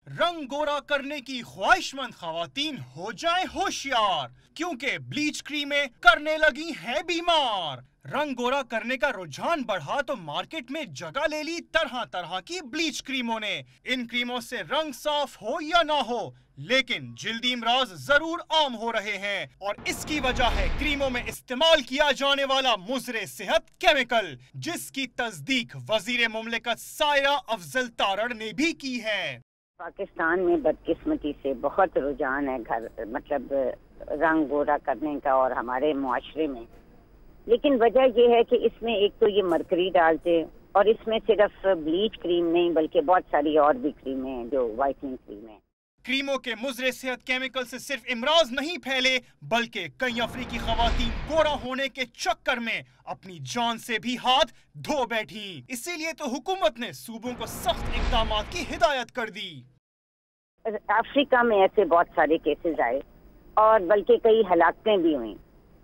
रंग गोरा करने की ख्वाहिशमंद खवातीन हो जाएं होशियार, क्योंकि ब्लीच क्रीमें करने लगी हैं बीमार। रंग गोरा करने का रुझान बढ़ा तो मार्केट में जगह ले ली तरह तरह की ब्लीच क्रीमों ने। इन क्रीमों से रंग साफ हो या ना हो, लेकिन जिल्दी इमराज जरूर आम हो रहे हैं, और इसकी वजह है क्रीमों में इस्तेमाल किया जाने वाला मुज़रे सेहत केमिकल, जिसकी तस्दीक वजीर मुमलिकत सायरा अफजल तारड़ ने भी की है। पाकिस्तान में बदकिस्मती से बहुत रुझान है रंग गोरा करने का और हमारे मुआशरे में, लेकिन वजह यह है कि इसमें एक तो ये मरकरी डालते हैं, और इसमें सिर्फ ब्लीच क्रीम नहीं बल्कि बहुत सारी और भी क्रीमें हैं जो वाइटनिंग क्रीम है। क्रीमों के मुज़रे सेहत केमिकल से सिर्फ इमराज नहीं फैले, बल्कि कई अफ्रीकी खवातीन गोरा होने के चक्कर में अपनी जान से भी हाथ धो बैठी। इसीलिए तो हुकूमत ने सूबों को सख्त इक़दाम की हिदायत कर दी। अफ्रीका में ऐसे बहुत सारे केसेस आए और बल्कि कई हलाकतें भी हुई,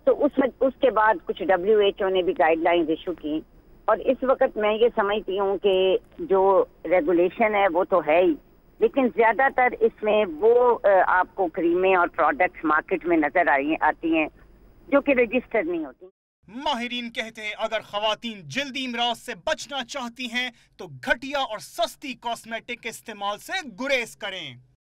तो उसके बाद कुछ WHO ने भी गाइडलाइंस इशू की, और इस वक्त मैं ये समझती हूँ कि जो रेगुलेशन है वो तो है ही, लेकिन ज्यादातर इसमें वो आपको क्रीमें और प्रोडक्ट्स मार्केट में नजर आती हैं जो कि रजिस्टर्ड नहीं होती। माहिरीन कहते हैं अगर खवातीन जल्दी इमराज से बचना चाहती हैं तो घटिया और सस्ती कॉस्मेटिक के इस्तेमाल से गुरेज करें।